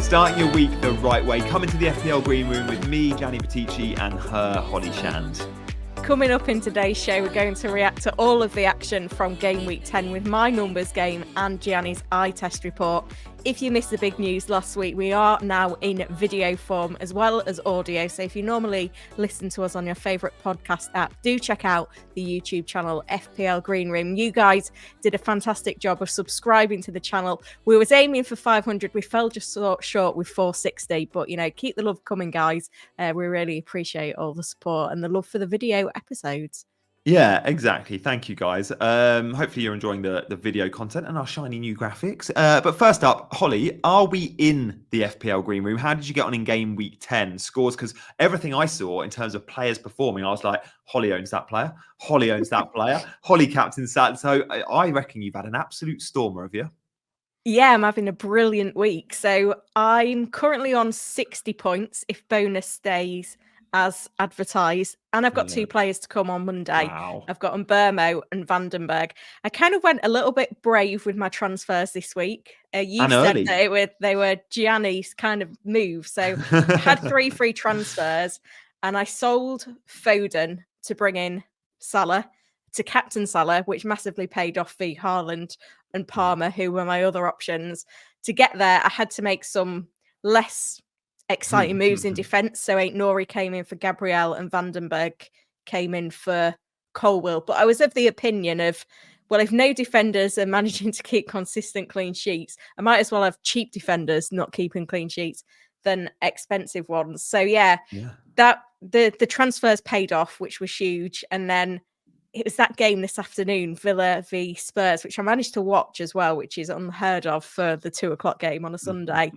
Starting your week the right way. Coming to the FPL Green Room with me, Gianni Batici, and her, Holly Shand. Coming up in today's show, we're going to react to all of the action from Game Week 10 with my numbers game and Gianni's eye test report. If you missed the big news last week, we are now in video form as well as audio. So if you normally listen to us on your favourite podcast app, do check out the YouTube channel FPL Green Room. You guys did a fantastic job of subscribing to the channel. We was aiming for 500. We fell just short with 460. But, keep the love coming, guys. We really appreciate all the support and the love for the video episodes. Yeah, exactly. Thank you, guys. Hopefully you're enjoying the video content and our shiny new graphics. But first up, Holly, are we in the FPL Green Room? How did you get on in Game Week 10 scores? Because everything I saw in terms of players performing, I was like, Holly owns that player. Holly owns that player. Holly captains that. So I reckon you've had an absolute stormer, have you? Yeah, I'm having a brilliant week. So I'm currently on 60 points if bonus stays as advertised, and I've got two players to come on Monday. Wow. I've got Bournemouth and Vandenberg. I kind of went a little bit brave with my transfers this week. You said that they were Gianni's kind of move, so I had 3 free transfers, and I sold Foden to bring in Salah, to captain Salah, which massively paid off for Haaland and Palmer, who were my other options. To get there, I had to make some less exciting moves in defence. So Nori came in for Gabriel and Vandenberg came in for Colwill. But I was of the opinion of, well, if no defenders are managing to keep consistent clean sheets, I might as well have cheap defenders not keeping clean sheets than expensive ones. So that the transfers paid off, which was huge. And then it was that game this afternoon, Villa v Spurs, which I managed to watch as well, which is unheard of for the 2:00 game on a Sunday.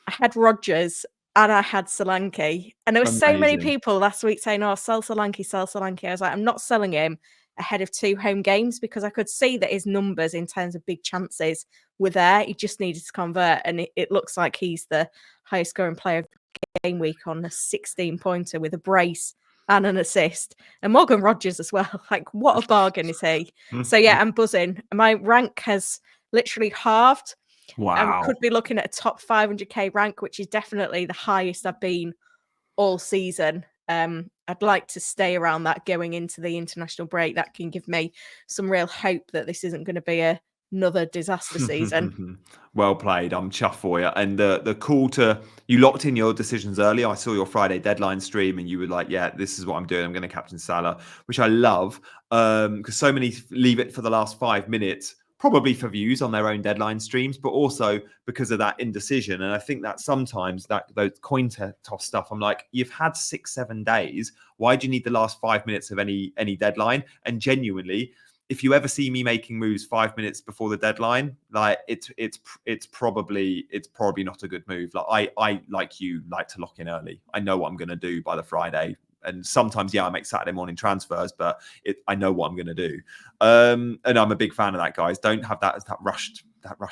I had Rodgers and I had Solanke. And there were so many people last week saying, oh, sell Solanke, sell Solanke. I was like, I'm not selling him ahead of 2 home games because I could see that his numbers in terms of big chances were there. He just needed to convert. And it looks like he's the highest scoring player of Game Week on a 16-pointer with a brace and an assist. And Morgan Rodgers as well. Like, what a bargain is he? So, I'm buzzing. My rank has literally halved. Wow. Could be looking at a top 500k rank, which is definitely the highest I've been all season. I'd like to stay around that going into the international break. That can give me some real hope that this isn't going to be another disaster season. Well played. I'm chuffed for you. And the call to, you locked in your decisions early. I saw your Friday deadline stream and you were like, yeah, this is what I'm doing. I'm going to captain Salah, which I love because so many leave it for the last 5 minutes. Probably for views on their own deadline streams, but also because of that indecision. And I think that sometimes those coin toss stuff, I'm like, you've had 6-7 days. Why do you need the last 5 minutes of any deadline? And genuinely, if you ever see me making moves 5 minutes before the deadline, like it's probably not a good move. Like I like you like to lock in early. I know what I'm going to do by the Friday. And sometimes, I make Saturday morning transfers, but I know what I'm going to do. And I'm a big fan of that, guys. Don't have that rushed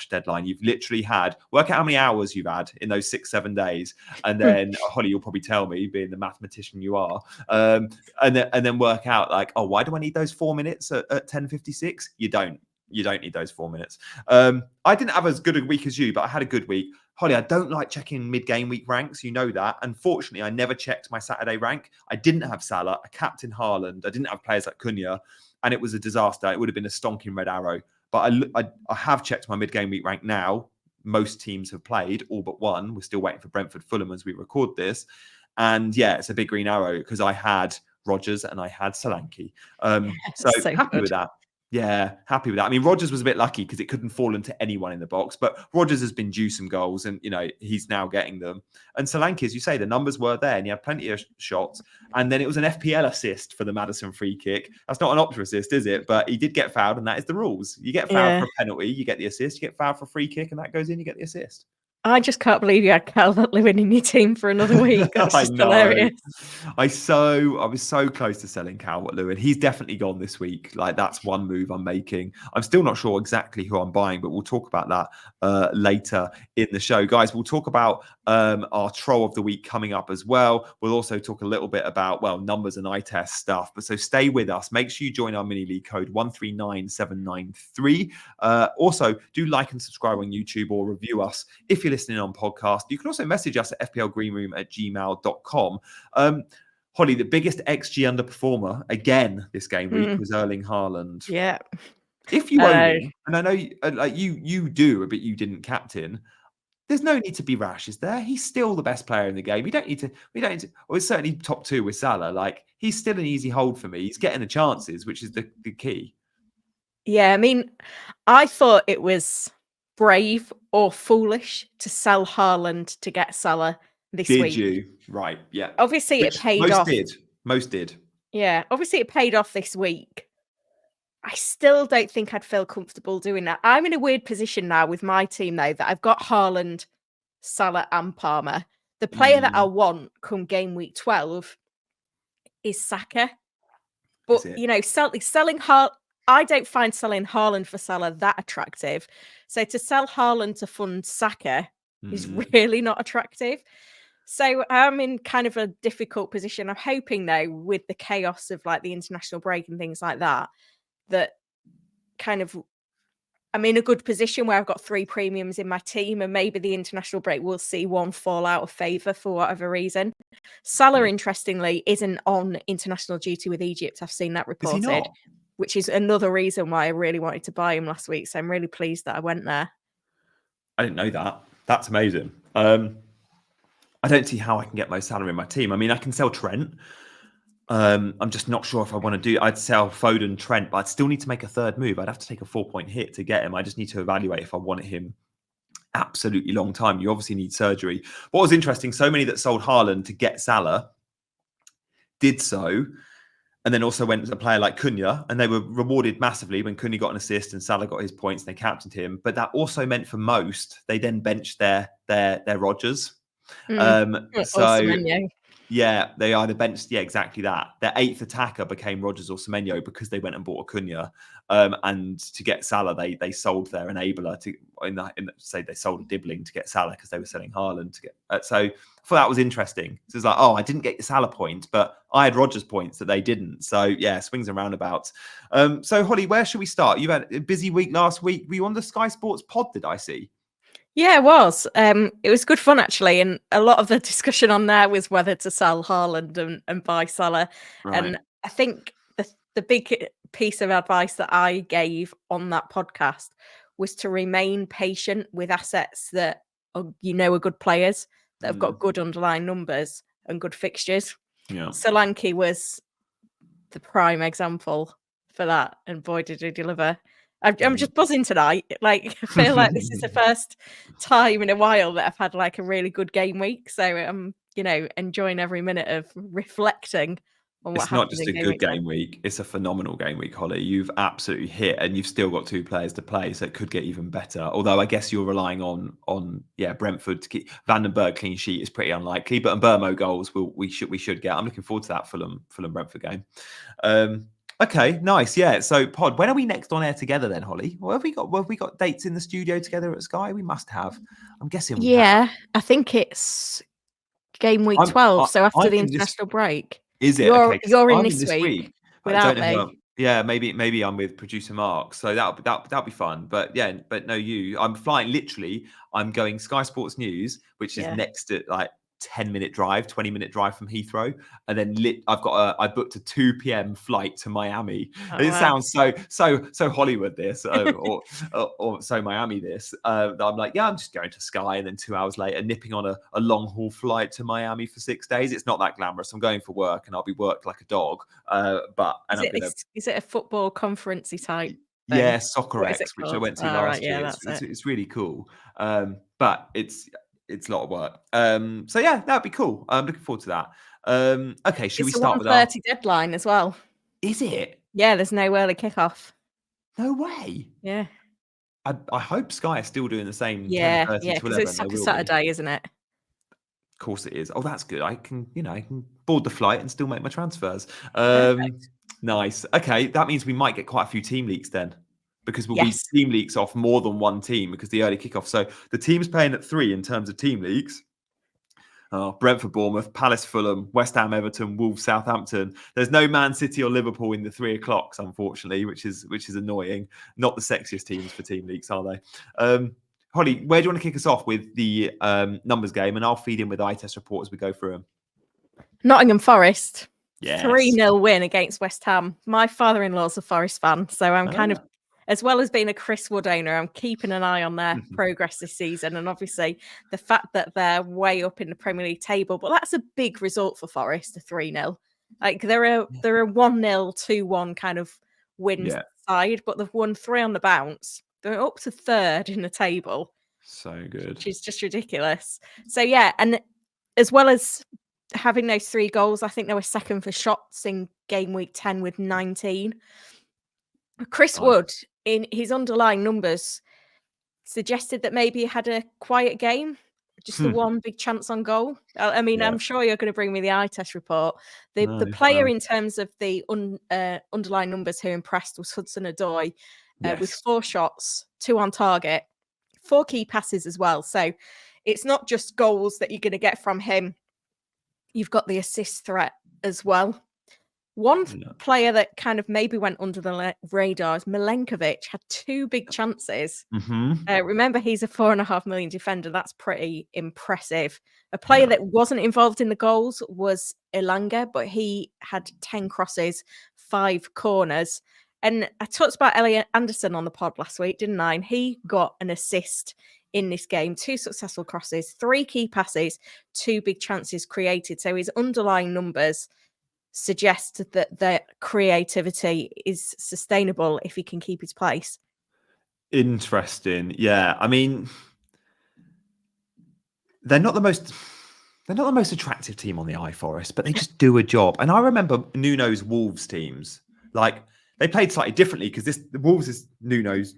deadline. You've literally work out how many hours you've had in those 6-7 days. And then Holly, you'll probably tell me, being the mathematician you are, and then work out like, oh, why do I need those 4 minutes at 10:56? You don't need those 4 minutes. I didn't have as good a week as you, but I had a good week. Holly, I don't like checking mid-game week ranks. You know that. Unfortunately, I never checked my Saturday rank. I didn't have Salah. I captained Haaland. I didn't have players like Cunha. And it was a disaster. It would have been a stonking red arrow. But I have checked my mid-game week rank now. Most teams have played, all but one. We're still waiting for Brentford Fulham as we record this. And it's a big green arrow because I had Rodgers and I had Solanke. So happy with that. Yeah, happy with that. I mean, Rodgers was a bit lucky because it couldn't fall into anyone in the box, but Rodgers has been due some goals and, he's now getting them. And Solanke, as you say, the numbers were there and he had plenty of shots. And then it was an FPL assist for the Maddison free kick. That's not an Opta assist, is it? But he did get fouled and that is the rules. You get fouled for a penalty, you get the assist. You get fouled for a free kick and that goes in, you get the assist. I just can't believe you had Calvert-Lewin in your team for another week. That's just hilarious. I was so close to selling Calvert-Lewin. He's definitely gone this week. Like, that's one move I'm making. I'm still not sure exactly who I'm buying, but we'll talk about that later in the show. Guys, we'll talk about our troll of the week coming up as well. We'll also talk a little bit about, numbers and eye test stuff. But so stay with us. Make sure you join our mini league code 139793. Also, do like and subscribe on YouTube or review us if you're listening on podcast. You can also message us at fplgreenroom@gmail.com. Holly, the biggest XG underperformer again this game week was Erling Haaland. Yeah. If you own him, and I know you do, but you didn't captain, there's no need to be rash, is there? He's still the best player in the game. We don't need to, or it's certainly top 2 with Salah. Like, he's still an easy hold for me. He's getting the chances, which is the key. Yeah, I mean, I thought it was brave or foolish to sell Haaland to get Salah this week. Did you? Right, yeah. Obviously, it paid off. Most did. Yeah, obviously it paid off this week. I still don't think I'd feel comfortable doing that. I'm in a weird position now with my team, though, that I've got Haaland, Salah and Palmer. The player that I want come game week 12 is Saka. But, selling Haaland, I don't find selling Haaland for Salah that attractive. So to sell Haaland to fund Saka is really not attractive. So I'm in kind of a difficult position. I'm hoping, though, with the chaos of like the international break and things like that, that kind of I'm in a good position where I've got 3 premiums in my team, and maybe the international break will see one fall out of favour for whatever reason. Salah, interestingly, isn't on international duty with Egypt. I've seen that reported, which is another reason why I really wanted to buy him last week. So I'm really pleased that I went there. I didn't know that. That's amazing. I don't see how I can get Mo Salah in my team. I mean, I can sell Trent. I'm just not sure if I want to do. I'd sell Foden, Trent, but I'd still need to make a third move. I'd have to take a 4-point hit to get him. I just need to evaluate if I want him absolutely long time. You obviously need surgery. What was interesting, so many that sold Haaland to get Salah did so, and then also went to a player like Cunha, and they were rewarded massively when Cunha got an assist and Salah got his points and they captained him. But that also meant for most, they then benched their Rodgers. Yeah, they either benched, exactly that. Their 8th attacker became Rodgers or Semenyo because they went and bought a Cunha. And to get Salah, they sold their enabler say they sold a Dibbling to get Salah because they were selling Haaland to get. So I thought that was interesting. So it's like, I didn't get your Salah points, but I had Rodgers points that they didn't. So yeah, swings and roundabouts. So Holly, where should we start? You've had a busy week last week. Were you on the Sky Sports pod? Did I see? Yeah, it was. It was good fun, actually. And a lot of the discussion on there was whether to sell Haaland and buy Salah. Right. And I think the big piece of advice that I gave on that podcast was to remain patient with assets that are good players, that have got good underlying numbers and good fixtures. Yeah. Solanke was the prime example for that. And boy, did he deliver. I'm just buzzing tonight. Like, I feel like this is the first time in a while that I've had like a really good game week. So I'm, enjoying every minute of reflecting on what happened. It's not just a good game week. It's a phenomenal game week, Holly. You've absolutely hit, and you've still got 2 players to play, so it could get even better. Although I guess you're relying on Brentford to keep Vandenberg clean sheet is pretty unlikely, but Mbeumo goals we should get. I'm looking forward to that Fulham Brentford game. Okay, nice. Yeah. So, Pod, when are we next on air together then, Holly? What have we got? Have we got dates in the studio together at Sky? We must have. I'm guessing we have. I think it's game week 12. So after the international break. Is it? You're in this week without me. Maybe I'm with producer Mark. So that'll be fun. But no, I'm flying. Literally, I'm going Sky Sports News, which is next to like 10-minute drive, 20-minute drive from Heathrow, and then I booked a 2 p.m. flight to Miami. It sounds so Hollywood this, or so Miami this. I'm like, I'm just going to Sky, and then 2 hours later, nipping on a long haul flight to Miami for 6 days. It's not that glamorous. I'm going for work, and I'll be worked like a dog. Is it a football conference-y type thing? Yeah, Soccer X, which I went to last year. It's really cool, but it's a lot of work. So yeah, that'd be cool. I'm looking forward to that. Okay, should we start with our 1:30 deadline as well? Is it? Yeah, there's no early kickoff. No way. Yeah. I hope Sky is still doing the same. Yeah, because it's Soccer Saturday, isn't it? Of course it is. Oh, that's good. I can board the flight and still make my transfers. Nice. Okay, that means we might get quite a few team leaks then, because we'll be team leaks off more than one team because the early kickoff. So the team's playing at 3 in terms of team leaks. Brentford, Bournemouth, Palace, Fulham, West Ham, Everton, Wolves, Southampton. There's no Man City or Liverpool in the 3 o'clocks, unfortunately, which is annoying. Not the sexiest teams for team leaks, are they? Holly, where do you want to kick us off with the numbers game? And I'll feed in with eye test report as we go through them. Nottingham Forest. Yes. 3-0 win against West Ham. My father-in-law's a Forest fan, so I'm kind of, as well as being a Chris Wood owner, I'm keeping an eye on their progress this season. And obviously the fact that they're way up in the Premier League table, but that's a big result for Forest, a 3-0. Like they're a 1-0, 2-1 kind of wins side, but they've won 3 on the bounce. They're up to 3rd in the table. So good. Which is just ridiculous. So yeah, and as well as having those 3 goals, I think they were second for shots in game week 10 with 19. Chris Wood, in his underlying numbers, suggested that maybe he had a quiet game, just the one big chance on goal. I mean, I'm sure you're going to bring me the eye test report. The player in terms of the underlying numbers who impressed was Hudson-Odoi with 4 shots, 2 on target, 4 key passes as well. So it's not just goals that you're going to get from him. You've got the assist threat as well. One player that kind of maybe went under the radar is Milenkovic, had 2 big chances. Remember, he's a 4.5 million defender. That's pretty impressive. A player that wasn't involved in the goals was Solanke, but he had 10 crosses, 5 corners. And I talked about Elliot Anderson on the pod last week, didn't I? And he got an assist in this game, 2 successful crosses, 3 key passes, 2 big chances created. So his underlying numbers suggest that their creativity is sustainable if he can keep his place. Interesting. Yeah. I mean, they're not the most attractive team on the eye, Forest, but they just do a job. And I remember Nuno's Wolves teams, like they played slightly differently because the Wolves is Nuno's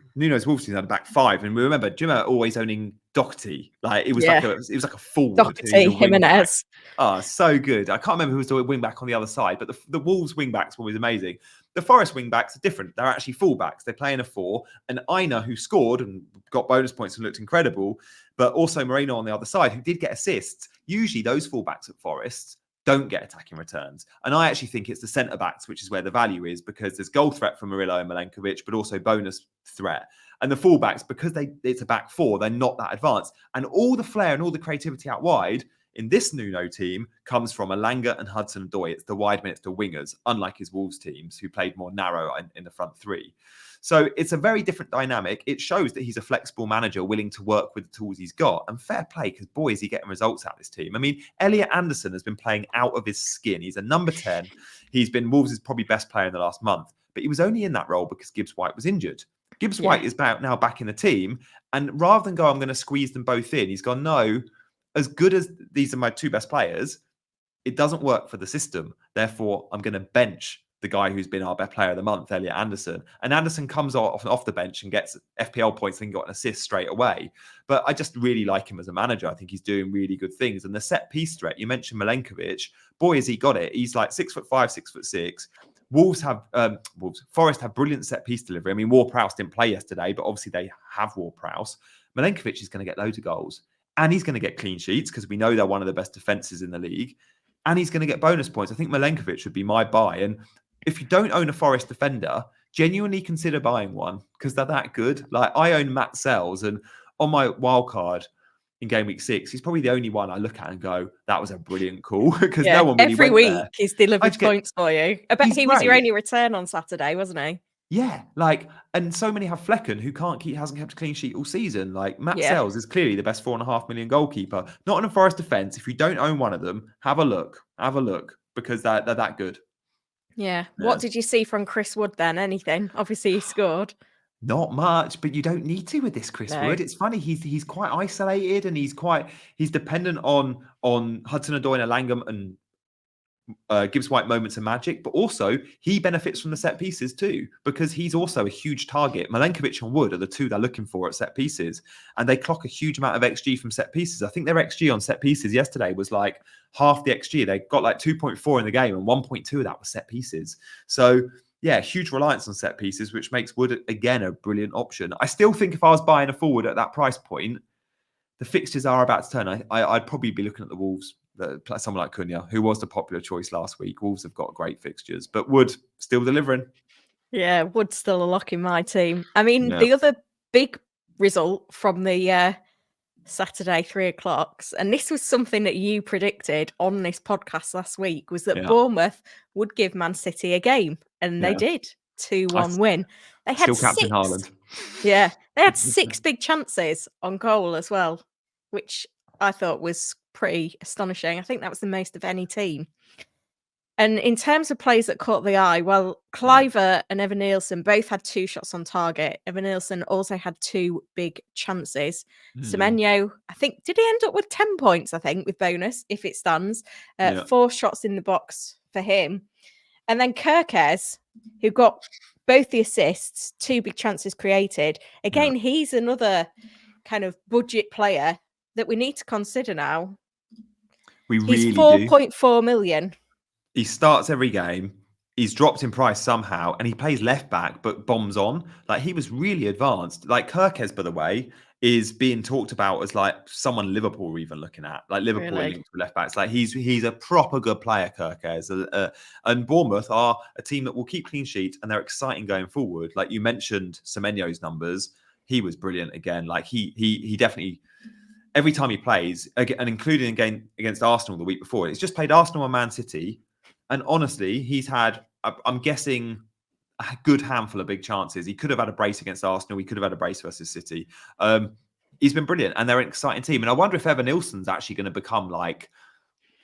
Wolves team had a back 5, and we remember Jimmer always owning Doherty. Like it was like a forward. Doherty, Jimenez. Oh, so good. I can't remember who was the wing back on the other side, but the Wolves wing backs were always amazing. The Forest wing backs are different. They're actually full backs. They play in a 4, and Aina, who scored and got bonus points and looked incredible, but also Moreno on the other side, who did get assists. Usually those full backs at Forest don't get attacking returns. And I actually think it's the centre-backs, which is where the value is, because there's goal threat from Murillo and Milenkovic, but also bonus threat. And the full-backs, because it's a back 4, they're not that advanced. And all the flair and all the creativity out wide in this Nuno team comes from Elanga and Hudson-Odoi. It's the wide men, it's the wingers, unlike his Wolves teams, who played more narrow in the front 3. So it's a very different dynamic. It shows that he's a flexible manager willing to work with the tools he's got. And fair play, because boy, is he getting results out of this team. I mean, Elliot Anderson has been playing out of his skin. He's a number 10. He's been Wolves' probably best player in the last month. But he was only in that role because Gibbs White was injured. Gibbs White is now back in the team. And rather than go, I'm going to squeeze them both in, he's gone, no, as good as these are my 2 best players, it doesn't work for the system. Therefore, I'm going to bench the guy who's been our best player of the month, Elliot Anderson. And Anderson comes off the bench and gets FPL points and got an assist straight away. But I just really like him as a manager. I think he's doing really good things. And the set piece threat, you mentioned Milenkovic, boy, has he got it. He's like 6'5", 6'6". Forest have brilliant set piece delivery. I mean, Ward-Prowse didn't play yesterday, but obviously they have Ward-Prowse. Milenkovic is going to get loads of goals. And he's going to get clean sheets because we know they're one of the best defenses in the league. And he's going to get bonus points. I think Milenkovic would be my buy. And if you don't own a Forest defender, genuinely consider buying one because they're that good. Like I own Matt Sells, and on my wild card in game week 6, he's probably the only one I look at and go, that was a brilliant call because no one really every went week there. He's delivered points for you. I bet he was your only return on Saturday, wasn't he? Yeah, and so many have Flecken who hasn't kept a clean sheet all season. Like Matt Sells is clearly the best 4.5 million goalkeeper. Not in a Forest defence. If you don't own one of them, have a look because they're that good. Yeah. What did you see from Chris Wood then? Anything? Obviously he scored. Not much, but you don't need to with this Chris Wood. It's funny, he's quite isolated and he's dependent on Hudson-Odoi and Langham and Gibbs White moments of magic, but also he benefits from the set pieces too, because he's also a huge target. Milenkovic and Wood are the 2 they're looking for at set pieces, and they clock a huge amount of XG from set pieces. I think their XG on set pieces yesterday was like half the XG. They got like 2.4 in the game, and 1.2 of that was set pieces. So yeah, huge reliance on set pieces, which makes Wood again a brilliant option. I still think if I was buying a forward at that price point, the fixtures are about to turn. I'd probably be looking at the Wolves. Someone like Cunha, who was the popular choice last week. Wolves have got great fixtures, but Wood still delivering. Yeah, Wood's still a lock in my team. I mean, the other big result from the Saturday 3:00, and this was something that you predicted on this podcast last week, was that Bournemouth would give Man City a game, and they did. 2-1 win. They had still captain Haaland. Yeah, they had 6 big chances on goal as well, which I thought was pretty astonishing. I think that was the most of any team. And in terms of plays that caught the eye, well, Cliver and Evan Nielsen both had 2 shots on target. Evan Nielsen also had 2 big chances. Semenyo, I think, did he end up with 10 points, I think, with bonus, if it stands? 4 shots in the box for him. And then Kirkes, who got both the assists, 2 big chances created. Again, he's another kind of budget player that we need to consider now. He's 4.4 million. He starts every game. He's dropped in price somehow, and he plays left back, but bombs on. Like, he was really advanced. Like, Kirkes, by the way, is being talked about as like someone Liverpool are even looking at. Like, Liverpool linked to left backs. Like, he's a proper good player, Kirkes. And Bournemouth are a team that will keep clean sheets, and they're exciting going forward. Like, you mentioned Semenyo's numbers. He was brilliant again. Like, he definitely, every time he plays, and including again against Arsenal the week before, it's just played Arsenal and Man City. And honestly, he's had, I'm guessing, a good handful of big chances. He could have had a brace against Arsenal. He could have had a brace versus City. He's been brilliant, and they're an exciting team. And I wonder if Evan Nilsson's actually going to become like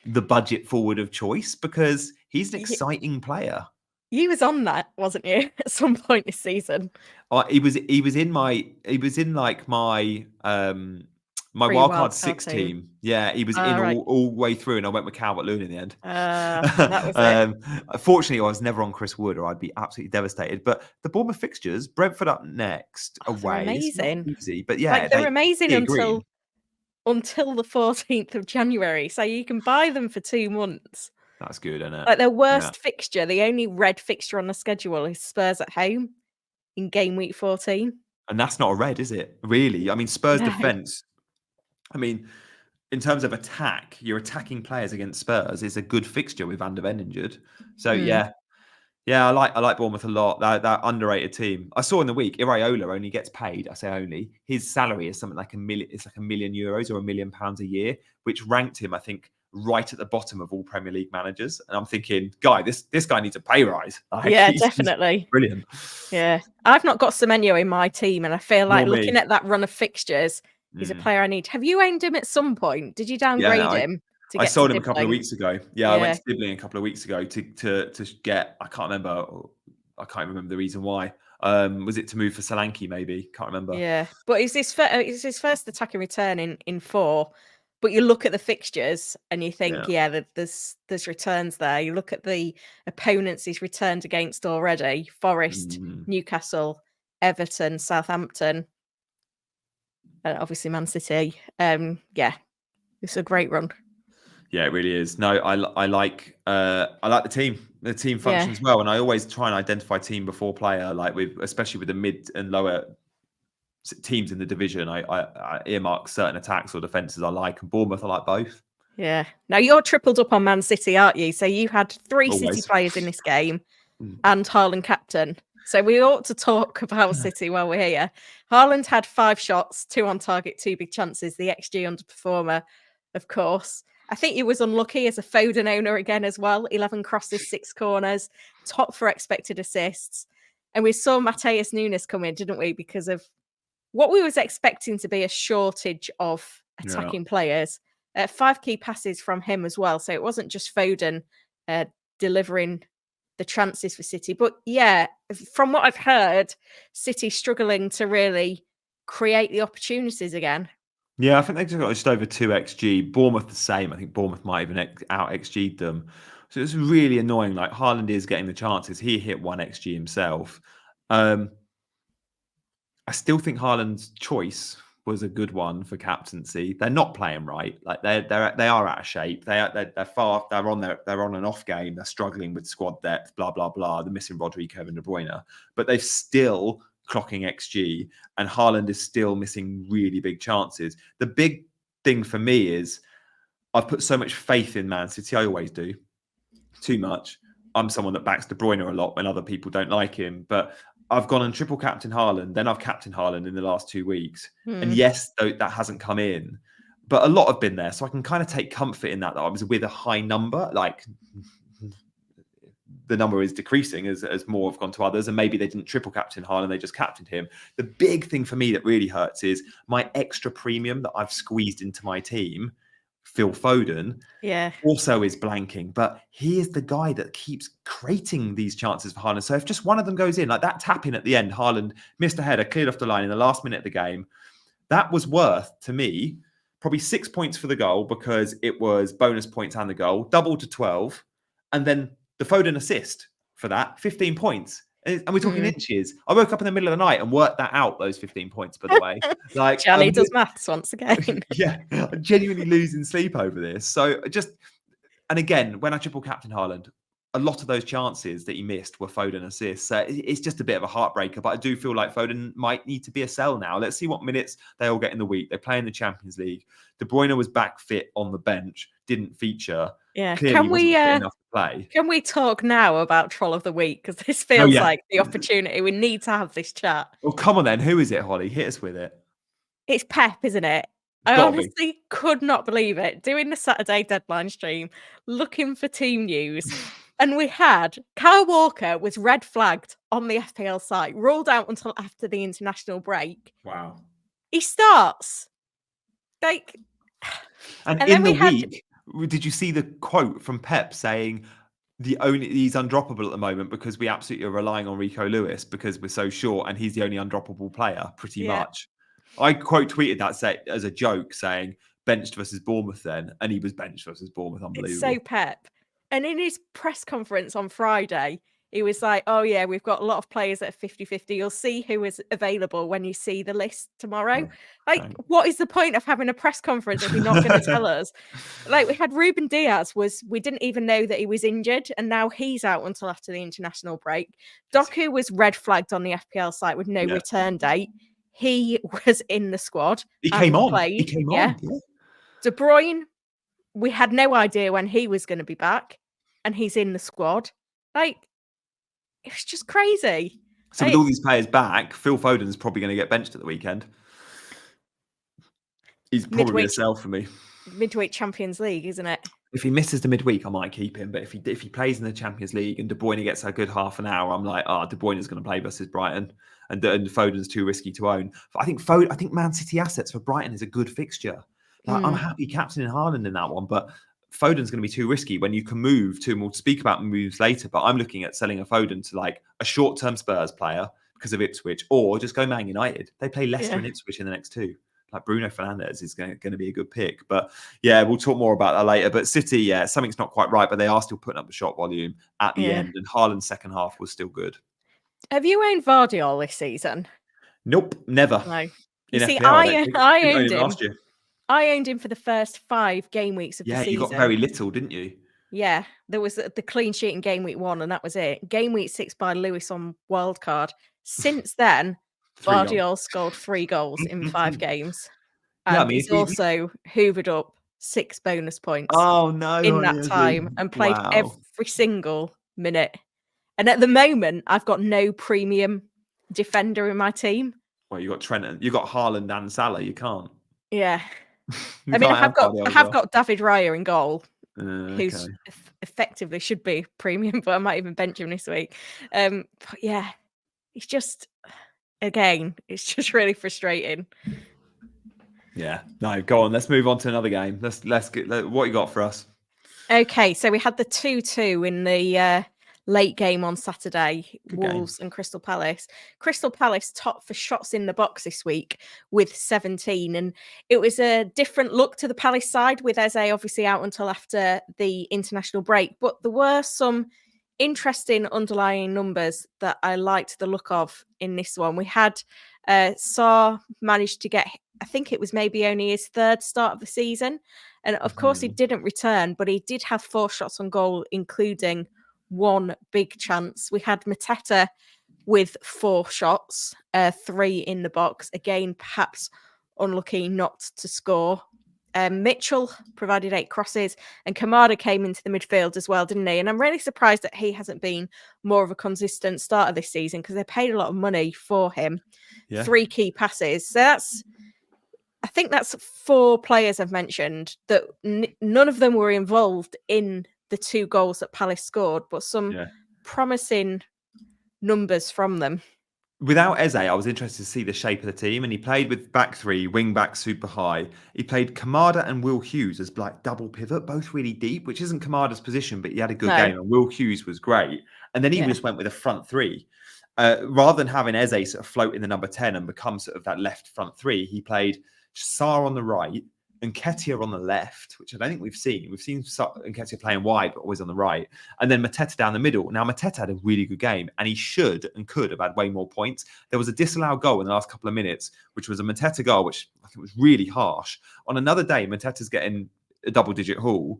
the budget forward of choice, because he's an exciting player. You was on that, wasn't you, at some point this season? He was in like my my wildcard 6 team. Yeah, he was in all the way through, and I went with Calvert-Lewin in the end. That was it. Fortunately, I was never on Chris Wood, or I'd be absolutely devastated. But the Bournemouth fixtures, Brentford up next, away. Amazing. It's not easy, but yeah, they're amazing until the 14th of January. So you can buy them for 2 months. That's good, isn't it? Like, their worst fixture, the only red fixture on the schedule is Spurs at home in game week 14. And that's not a red, is it? Really? I mean, Spurs defence, I mean, in terms of attack, you're attacking players against Spurs is a good fixture with Van de Ven injured. So yeah, I like Bournemouth a lot. That underrated team. I saw in the week, Iraola only gets paid. I say only. His salary is something like it's like €1 million or £1 million a year, which ranked him, I think, right at the bottom of all Premier League managers. And I'm thinking, this guy needs a pay rise. Like, definitely. Brilliant. Yeah. I've not got Semenyo in my team, and I feel like looking at that run of fixtures, he's a player I need. Have you owned him at some point? Did you downgrade him? I sold him a couple of weeks ago. Yeah, I went to Dibbling a couple of weeks ago to get, I can't remember the reason why. Was it to move for Solanke, maybe? Can't remember. Yeah. But it's his first attacking return in 4. But you look at the fixtures and you think, there's returns there. You look at the opponents he's returned against already: Forest, Newcastle, Everton, Southampton, and obviously Man City. It's a great run. Yeah, it really is. No, I like the team. The team functions well, and I always try and identify team before player, like especially with the mid and lower teams in the division. I earmark certain attacks or defenses I like, and Bournemouth I like both. Yeah. Now you're tripled up on Man City, aren't you? So you had 3 City players in this game, and Haaland captain. So we ought to talk about City while we're here. Haaland had 5 shots, 2 on target, 2 big chances. The XG underperformer, of course. I think he was unlucky as a Foden owner again as well. 11 crosses, 6 corners, top for expected assists. And we saw Mateus Nunes come in, didn't we? Because of what we was expecting to be a shortage of attacking players. 5 key passes from him as well. So it wasn't just Foden delivering the chances for City. But yeah, from what I've heard, City struggling to really create the opportunities again. Yeah, I think they've got just over 2 XG. Bournemouth the same. I think Bournemouth might even out XG'd them. So it's really annoying. Like, Haaland is getting the chances. He hit 1 XG himself. I still think Haaland's choice was a good one for captaincy. They're not playing right. Like, they are out of shape. They're far. They're on an off game. They're struggling with squad depth. Blah blah blah. They're missing Rodri, Kevin De Bruyne, but they've still clocking XG, and Haaland is still missing really big chances. The big thing for me is I've put so much faith in Man City. I always do. Too much. I'm someone that backs De Bruyne a lot when other people don't like him, but I've gone and triple captain Haaland, then I've captained Haaland in the last 2 weeks. And yes, though, that hasn't come in, but a lot have been there. So I can kind of take comfort in that I was with a high number. Like the number is decreasing as more have gone to others. And maybe they didn't triple captain Haaland, they just captained him. The big thing for me that really hurts is my extra premium that I've squeezed into my team, Phil Foden, also is blanking, but he is the guy that keeps creating these chances for Haaland. So if just one of them goes in, like that tap in at the end, Haaland missed a header, cleared off the line in the last minute of the game, that was worth, to me, probably 6 points for the goal because it was bonus points and the goal, doubled to 12, and then the Foden assist for that, 15 points. And we're talking inches. I woke up in the middle of the night and worked that out, those 15 points, by the way. Like Johnny does maths once again. Yeah, I'm genuinely losing sleep over this. So and again, when I triple captain Haaland, a lot of those chances that he missed were Foden assists. So it's just a bit of a heartbreaker, but I do feel like Foden might need to be a sell now. Let's see what minutes they all get in the week. They play in the Champions League. De Bruyne was back fit on the bench, didn't feature. Yeah, Clearly wasn't fit enough to play. Can we talk now about Troll of the Week? Because this feels like the opportunity. We need to have this chat. Well, come on then. Who is it, Holly? Hit us with it. It's Pep, isn't it? I honestly could not believe it. Doing the Saturday deadline stream, looking for team news. And we had Kyle Walker was red flagged on the FPL site, ruled out until after the international break. Wow. He starts. Like, and in the week, did you see the quote from Pep saying he's undroppable at the moment because we absolutely are relying on Rico Lewis because we're so short and he's the only undroppable player, pretty much. I quote tweeted that as a joke saying benched versus Bournemouth then, and he was benched versus Bournemouth. Unbelievable. It's so Pep. And in his press conference on Friday, he was like, oh yeah, we've got a lot of players at 50-50. You'll see who is available when you see the list tomorrow. What is the point of having a press conference if you're not going to tell us? Like, we had Ruben Diaz we didn't even know that he was injured, and now he's out until after the international break. Doku was red flagged on the FPL site with no return date. He was in the squad. He came on. Played. De Bruyne, we had no idea when he was going to be back, and he's in the squad. Like, it's just crazy. So with all these players back, Phil Foden's probably going to get benched at the weekend. He's probably a sell for me. Midweek Champions League, isn't it? If he misses the midweek, I might keep him. But if he plays in the Champions League and De Bruyne gets a good half an hour, I'm like, De Bruyne is going to play versus Brighton, and Foden's too risky to own. I think Man City assets for Brighton is a good fixture. Like, I'm happy captaining Haaland in that one, but Foden's going to be too risky when you can move to, and we'll speak about moves later, but I'm looking at selling a Foden to like a short-term Spurs player because of Ipswich, or just go Man United. They play Leicester and Ipswich in the next two. Like Bruno Fernandes is going to be a good pick. But yeah, we'll talk more about that later. But City, something's not quite right, but they are still putting up the shot volume at the end, and Haaland's second half was still good. Have you owned Guardiola this season? Nope, never. No. You see, I owned him last year. I owned him for the first 5 game weeks of the season. Yeah, you got very little, didn't you? Yeah, there was the clean sheet in game week 1, and that was it. Game week 6 by Lewis on wildcard. Since then, Guardiola scored 3 goals in 5 games. And he's also hoovered up 6 bonus points in that time and played every single minute. And at the moment, I've got no premium defender in my team. Well, you got Trent, you got Haaland and Salah. You can't. Yeah. I mean, I have got David Raya in goal, who's effectively should be premium, but I might even bench him this week. But yeah, it's just, again, it's just really frustrating. Yeah, no, go on. Let's move on to another game. Let's get what you got for us. Okay, so we had the 2-2 in the late game on Saturday, Wolves and Crystal Palace. Crystal Palace top for shots in the box this week with 17, and it was a different look to the Palace side with Eze obviously out until after the international break, but there were some interesting underlying numbers that I liked the look of in this one. We had Sarr managed to get, I think it was maybe only his 3rd start of the season, and of course he didn't return, but he did have 4 shots on goal, including 1 big chance. We had Mateta with 4 shots, 3 in the box. Again, perhaps unlucky not to score Mitchell provided 8 crosses, and Kamada came into the midfield as well, didn't he? And I'm really surprised that he hasn't been more of a consistent starter this season, because they paid a lot of money for him. Yeah. 3 key passes. So I think that's 4 players I've mentioned that none of them were involved in the 2 goals that Palace scored, but some promising numbers from them. Without Eze, I was interested to see the shape of the team, and he played with back 3, wing back super high. He played Kamada and Will Hughes as like double pivot, both really deep, which isn't Kamada's position, but he had a good game, and Will Hughes was great. And then he just went with a front 3. Rather than having Eze sort of float in the number 10 and become sort of that left front 3, he played Sarr on the right and Nketiah on the left, which I don't think we've seen. We've seen Nketiah playing wide, but always on the right. And then Mateta down the middle. Now, Mateta had a really good game, and he should and could have had way more points. There was a disallowed goal in the last couple of minutes, which was a Mateta goal, which I think was really harsh. On another day, Mateta's getting a double-digit haul.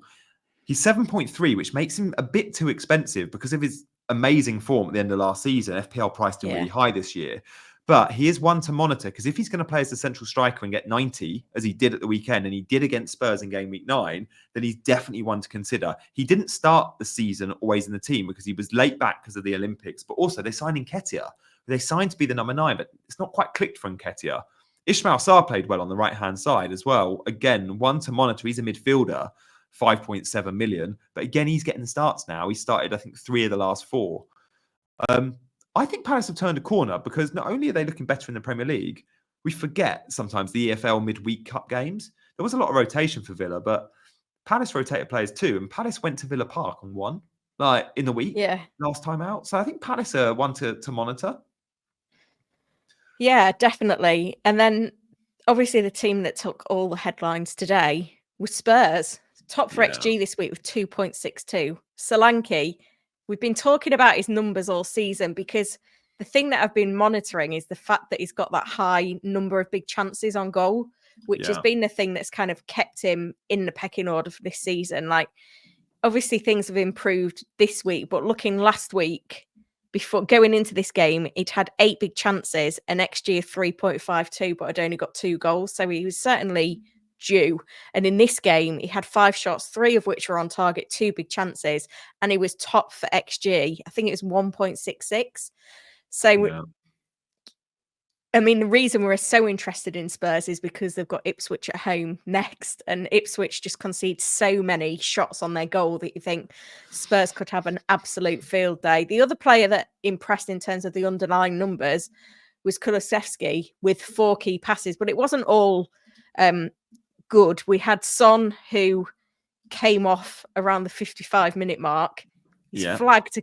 He's 7.3, which makes him a bit too expensive because of his amazing form at the end of last season. FPL priced him really high this year. But he is one to monitor, because if he's going to play as the central striker and get 90, as he did at the weekend, and he did against Spurs in Gameweek 9, then he's definitely one to consider. He didn't start the season always in the team because he was late back because of the Olympics, but also they signed Nketiah. They signed to be the number 9, but it's not quite clicked for Nketiah. Ismail Sarr played well on the right-hand side as well. Again, one to monitor. He's a midfielder, 5.7 million. But again, he's getting the starts now. He started, I think, 3 of the last 4. I think Palace have turned a corner, because not only are they looking better in the Premier League, we forget sometimes the EFL midweek cup games. There was a lot of rotation for Villa, but Palace rotated players too. And Palace went to Villa Park and won, like in the week last time out. So I think Palace are one to monitor. Yeah, definitely. And then obviously the team that took all the headlines today was Spurs. Top for XG this week with 2.62. Solanke, we've been talking about his numbers all season, because the thing that I've been monitoring is the fact that he's got that high number of big chances on goal, which has been the thing that's kind of kept him in the pecking order for this season. Like, obviously things have improved this week, but looking last week, before going into this game, he'd had 8 big chances, an XG of 3.52, but had only got 2 goals. So he was certainly due. And in this game, he had 5 shots, 3 of which were on target, 2 big chances, and he was top for XG. I think it was 1.66. So, I mean, the reason we're so interested in Spurs is because they've got Ipswich at home next, and Ipswich just concede so many shots on their goal that you think Spurs could have an absolute field day. The other player that impressed in terms of the underlying numbers was Kulusevski with 4 key passes, but it wasn't all good. We had Son, who came off around the 55-minute mark. He's flagged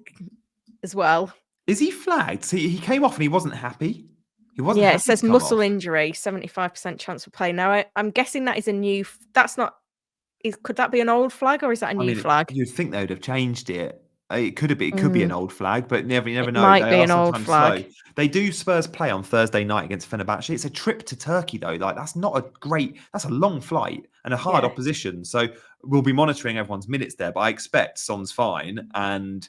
as well. Is he flagged? So he came off and he wasn't happy? It says muscle injury, 75% chance of play. Now, I'm guessing that is a new... That's not... Could that be an old flag, or is that a new flag? You'd think they would have changed it. It could have been. It could be an old flag, but you never know. Might be an old flag. Slow. They do Spurs play on Thursday night against Fenerbahce. It's a trip to Turkey, though. Like, that's not a great... That's a long flight and a hard opposition. So we'll be monitoring everyone's minutes there, but I expect Son's fine, and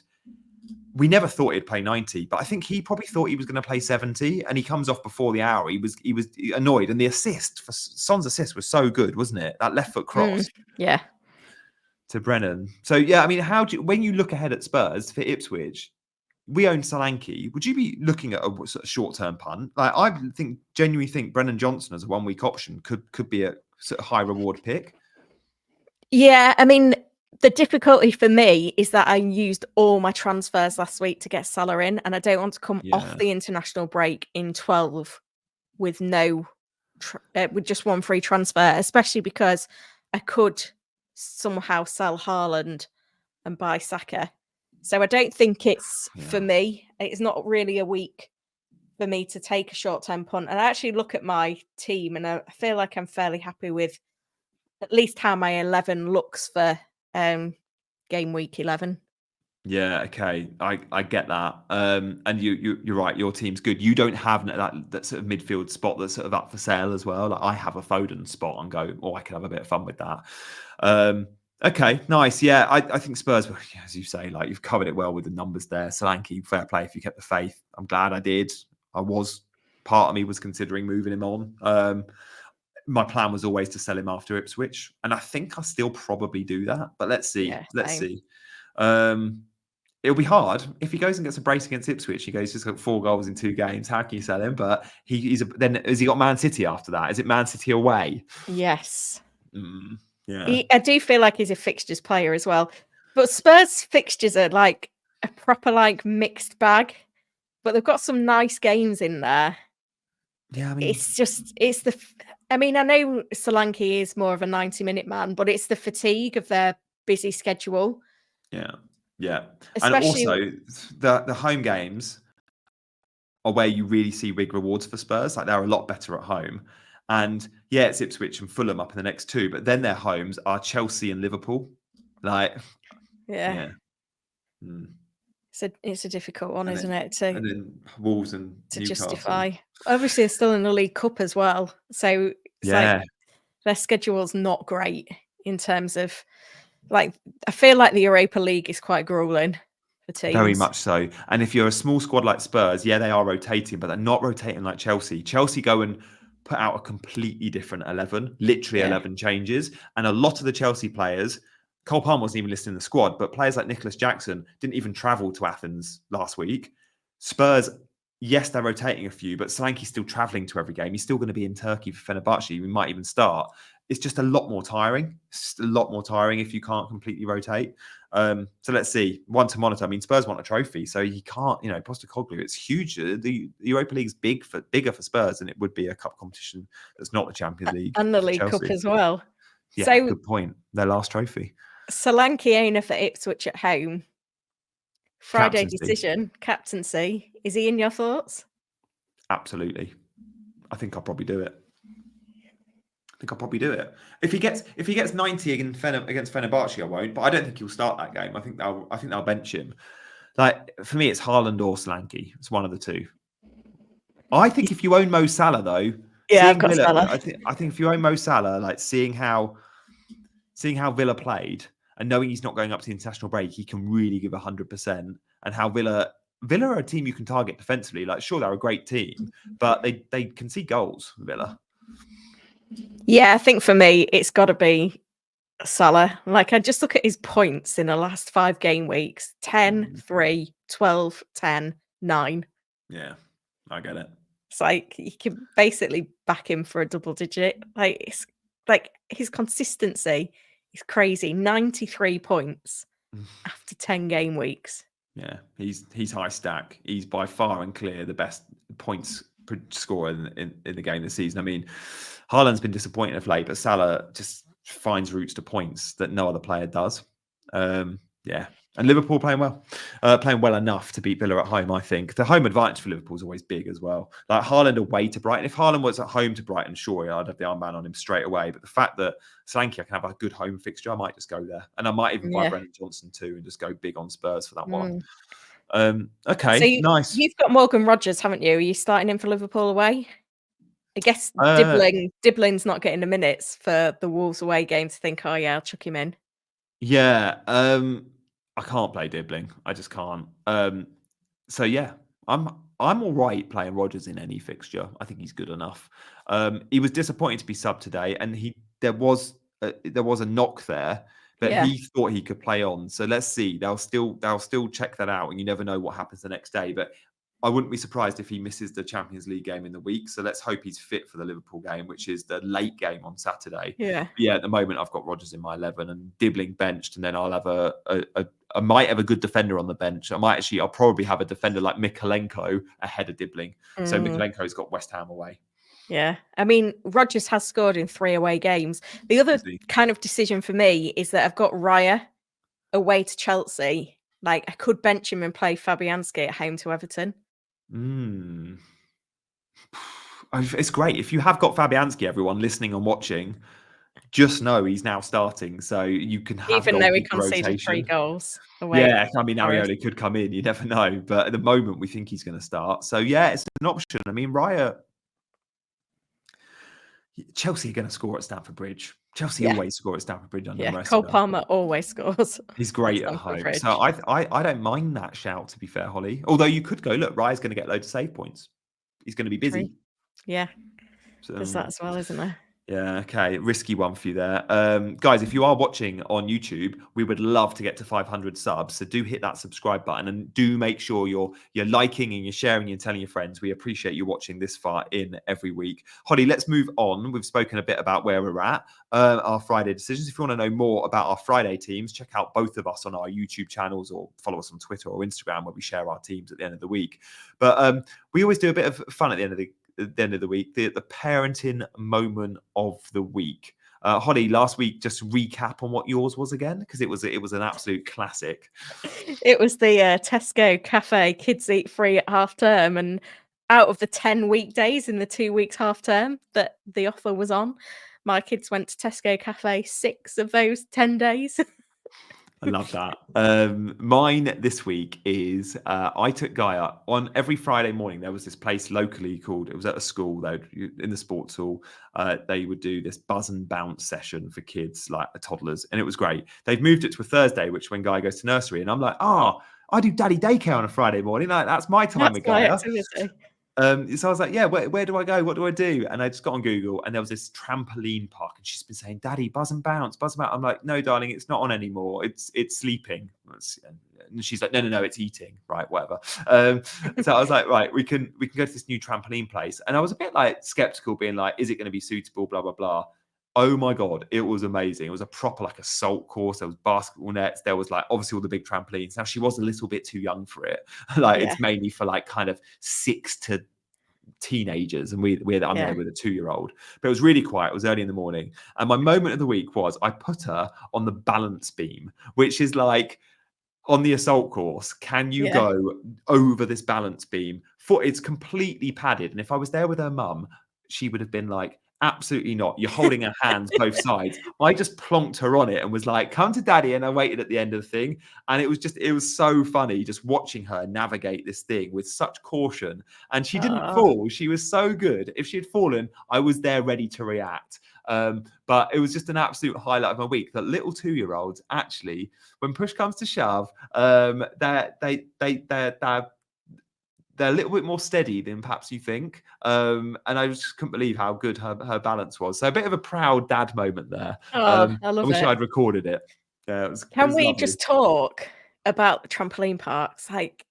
we never thought he'd play 90, but I think he probably thought he was going to play 70, and he comes off before the hour. He was annoyed, and the assist for Son's assist was so good, wasn't it? That left foot cross, to Brennan. So I mean, when you look ahead at Spurs for Ipswich, we own Solanke. Would you be looking at a sort of short-term punt? Like, I genuinely think Brennan Johnson as a one-week option could be a sort of high reward pick. Yeah, I mean, the difficulty for me is that I used all my transfers last week to get Salah in, and I don't want to come off the international break in 12 with with just one free transfer, especially because I could somehow sell Haaland and buy Saka. So I don't think it's for me. It's not really a week for me to take a short-term punt. And I actually look at my team, and I feel like I'm fairly happy with at least how my 11 looks for game week 11. Yeah, okay, I get that, and you're right. Your team's good. You don't have that sort of midfield spot that's sort of up for sale as well. Like, I have a Foden spot and go, I could have a bit of fun with that. Okay, nice. Yeah, I think Spurs, as you say, like, you've covered it well with the numbers there. Solanke, fair play if you kept the faith. I'm glad I did. Part of me was considering moving him on. my plan was always to sell him after Ipswich, and I think I still probably do that. But let's see. Yeah, Let's same. see. It'll be hard if he goes and gets a brace against Ipswich. He goes just got 4 goals in 2 games. How can you sell him? But then has he got Man City after that? Is it Man City away? Yes. Yeah. I do feel like he's a fixtures player as well. But Spurs fixtures are like a proper like mixed bag. But they've got some nice games in there. Yeah, I mean, I know Solanke is more of a 90-minute man, but it's the fatigue of their busy schedule. Yeah. Especially, and also the home games are where you really see big rewards for Spurs. Like they're a lot better at home. And yeah, it's Ipswich and Fulham up in the next 2, but then their homes are Chelsea and Liverpool. Like, yeah. It's a difficult one, isn't it? And then Wolves and to Newcastle. justify. Obviously, they're still in the League Cup as well. So it's like their schedule's not great in terms of I feel like the Europa League is quite grueling for teams. Very much so. And if you're a small squad like Spurs, yeah, they are rotating, but they're not rotating like Chelsea. Chelsea go and put out a completely different 11, literally 11 changes. And a lot of the Chelsea players, Cole Palmer wasn't even listed in the squad, but players like Nicholas Jackson didn't even travel to Athens last week. Spurs, yes, they're rotating a few, but Solanke's still traveling to every game. He's still going to be in Turkey for Fenerbahce. He might even start. It's just a lot more tiring. It's a lot more tiring if you can't completely rotate. So let's see. One to monitor. I mean, Spurs want a trophy, so he can't. Postecoglou. It's huge. The Europa League's bigger for Spurs than it would be a cup competition that's not the Champions League and the League Cup as well. Yeah, so, good point. Their last trophy. Solanke owner for Ipswich at home. Friday decision, captaincy. Is he in your thoughts? Absolutely. I think I'll probably do it. If he gets 90 against Fenerbahce, I won't. But I don't think he'll start that game. I think they'll bench him. Like for me, it's Haaland or Solanke. It's one of the two. I think if you own Mo Salah, though, I've got Salah. I think if you own Mo Salah, like seeing how Villa played and knowing he's not going up to the international break, he can really give 100%. And how Villa are a team you can target defensively. Like, sure, they're a great team, but they concede goals, Villa. Yeah, I think for me, it's got to be Salah. Like, I just look at his points in the last 5 game weeks: 10, 3, 12, 10, 9. Yeah, I get it. It's like you can basically back him for a double digit. Like, it's like his consistency is crazy. 93 points after 10 game weeks. Yeah, he's high stack. He's by far and clear the best points scorer in the game this season. I mean, Haaland's been disappointing of late, but Salah just finds routes to points that no other player does. Yeah, and Liverpool playing well enough to beat Villa at home. I think the home advantage for Liverpool is always big as well. Like Haaland away to Brighton. If Haaland was at home to Brighton, sure, I'd have the armband on him straight away. But the fact that Solanke can have a good home fixture, I might just go there, and I might even buy Brennan Johnson too, and just go big on Spurs for that one. Okay, so nice. You've got Morgan Rogers, haven't you? Are you starting him for Liverpool away? I guess Dibling's not getting the minutes for the Wolves away game to think, oh yeah, I'll chuck him in. Yeah, I can't play Dibbling. I just can't. So yeah, I'm all right playing Rogers in any fixture. I think he's good enough. He was disappointed to be subbed today, and there was a knock there, but he thought he could play on. So let's see. They'll still check that out, and you never know what happens the next day. But I wouldn't be surprised if he misses the Champions League game in the week. So let's hope he's fit for the Liverpool game, which is the late game on Saturday. Yeah. At the moment, I've got Rogers in my 11 and Dibbling benched, and then I'll have I might have a good defender on the bench. I'll probably have a defender like Mikalenko ahead of Dibbling. So Mikalenko's got West Ham away. Yeah. I mean, Rogers has scored in 3 away games. The other kind of decision for me is that I've got Raya away to Chelsea. Like, I could bench him and play Fabianski at home to Everton. It's great. If you have got Fabianski, everyone listening and watching, just know he's now starting. So you can have even though he conceded 3 goals away. Yeah, I mean, Arioli could come in. You never know. But at the moment, we think he's going to start. So yeah, it's an option. I mean, Raya... Chelsea are going to score at Stamford Bridge. Chelsea always score at Stamford Bridge under Mourinho. Cole Palmer always scores. He's great at home. Bridge. So I don't mind that shout, to be fair, Holly. Although you could go, look, Raya's going to get loads of save points. He's going to be busy. Yeah. So, there's that as well, isn't there? Yeah, okay. Risky one for you there. Guys, if you are watching on YouTube, we would love to get to 500 subs. So do hit that subscribe button and do make sure you're liking and you're sharing and telling your friends. We appreciate you watching this far in every week. Holly, let's move on. We've spoken a bit about where we're at, our Friday decisions. If you want to know more about our Friday teams, check out both of us on our YouTube channels or follow us on Twitter or Instagram where we share our teams at the end of the week. But we always do a bit of fun at the end of the week, the parenting moment of the week. Holly, last week, just recap on what yours was again, because it was an absolute classic. It was the Tesco cafe kids eat free at half term, and out of the 10 weekdays in the 2 weeks half term that the offer was on, my kids went to Tesco cafe 6 of those 10 days. I love that. Mine this week is I took Gaia on every Friday morning. There was this place locally called, it was at a school, though, in the sports hall. They would do this buzz and bounce session for kids, like toddlers, and it was great. They've moved it to a Thursday, which when Gaia goes to nursery, and I'm like, I do daddy daycare on a Friday morning. Like, that's my time with Gaia. Activity. So I was like, yeah, where do I go? What do I do? And I just got on Google and there was this trampoline park and she's been saying, Daddy, buzz and bounce, buzz and bounce. I'm like, no, darling, it's not on anymore. It's sleeping. And she's like, no, it's eating. Right, whatever. So I was like, right, we can go to this new trampoline place. And I was a bit like skeptical, being like, is it going to be suitable? Blah, blah, blah. Oh my God, it was amazing. It was a proper like assault course. There was basketball nets. There was like obviously all the big trampolines. Now she was a little bit too young for it. Like it's mainly for like kind of 6 to teenagers, and I'm there with a 2-year-old. But it was really quiet. It was early in the morning. And my moment of the week was I put her on the balance beam, which is like on the assault course, can you go over this balance beam? It's completely padded. And if I was there with her mum, she would have been like, absolutely not. You're holding her hands both sides. I just plonked her on it and was like, come to daddy. And I waited at the end of the thing. And it was so funny just watching her navigate this thing with such caution. And she didn't fall. She was so good. If she had fallen, I was there ready to react. But it was just an absolute highlight of my week that little 2-year-olds actually, when push comes to shove, they're a little bit more steady than perhaps you think. And I just couldn't believe how good her balance was. So a bit of a proud dad moment there. I love it. I wish I'd recorded it. Can we just talk about the trampoline parks? Like,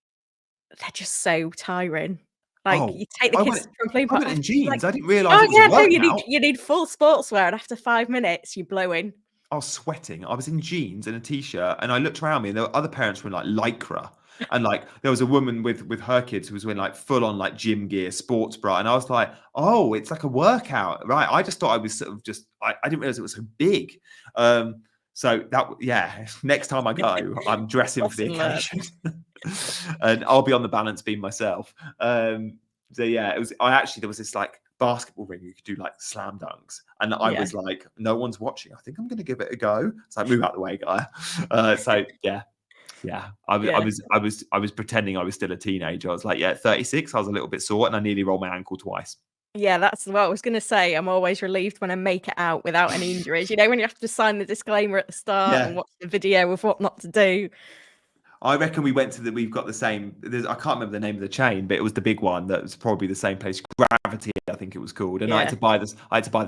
they're just so tiring. Like, you take the kids to the trampoline park. I went in jeans. Like, I didn't realise it was a workout. You need full sportswear, and after 5 minutes, you're blowing. I was sweating. I was in jeans and a t-shirt, and I looked around me, and there were other parents were in like lycra, and like there was a woman with her kids who was wearing like full on like gym gear, sports bra, and I was like, oh, it's like a workout, right? I just thought I was sort of just I didn't realize it was so big. So that next time I go, I'm dressing for the occasion, and I'll be on the balance beam myself. So yeah, there was this like basketball ring you could do like slam dunks, and I was like, no one's watching, I think I'm gonna give it a go. So I move out the way, guy. So I was pretending I was still a teenager. I was like, 36, I was a little bit sore and I nearly rolled my ankle twice. Yeah, that's what I was going to say. I'm always relieved when I make it out without any injuries. You know, when you have to sign the disclaimer at the start and watch the video of what not to do. I reckon we went to we've got the same, I can't remember the name of the chain, but it was the big one that was probably the same place, Gravity, I think it was called. And I had to buy the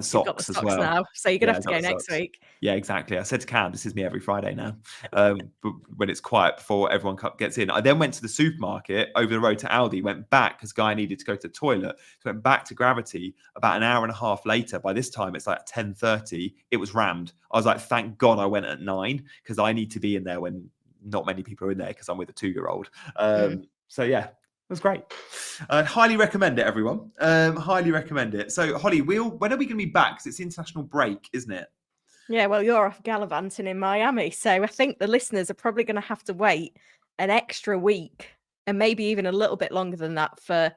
socks as well. Now, so you're going to have to go next week. Yeah, exactly. I said to Cam, this is me every Friday now, when it's quiet before everyone gets in. I then went to the supermarket over the road to Aldi, went back because Guy needed to go to the toilet. So went back to Gravity about an hour and a half later. By this time, it's like 10:30. It was rammed. I was like, thank God I went at 9 because I need to be in there when not many people are in there because I'm with a 2-year-old. So yeah, it was great. Highly recommend it, everyone. Highly recommend it. So Holly, when are we going to be back? Because it's international break, isn't it? Yeah, well, you're off gallivanting in Miami, so I think the listeners are probably going to have to wait an extra week and maybe even a little bit longer than that for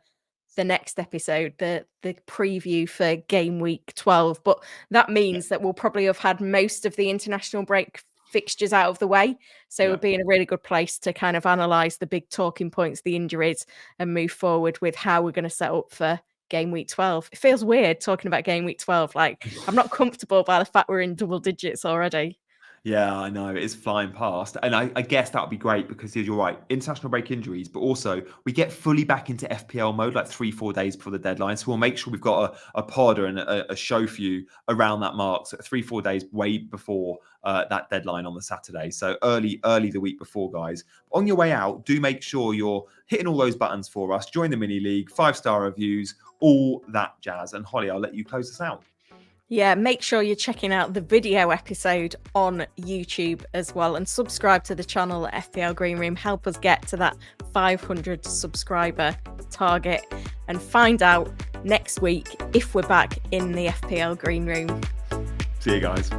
the next episode, the preview for game week 12. But that means that we'll probably have had most of the international break fixtures out of the way, so we'll be in a really good place to kind of analyze the big talking points, the injuries, and move forward with how we're going to set up for game week 12. It feels weird talking about game week 12. Like, I'm not comfortable by the fact we're in double digits already. Yeah, I know. It's flying past. And I guess that would be great because you're right, international break injuries, but also we get fully back into FPL mode like 3-4 days before the deadline. So we'll make sure we've got a pod and a show for you around that mark. So 3-4 days way before that deadline on the Saturday. So early the week before, guys. On your way out, do make sure you're hitting all those buttons for us. Join the mini league, 5-star reviews, all that jazz. And Holly, I'll let you close us out. Yeah, make sure you're checking out the video episode on YouTube as well, and subscribe to the channel at FPL Green Room. Help us get to that 500 subscriber target, and find out next week if we're back in the FPL Green Room. See you guys.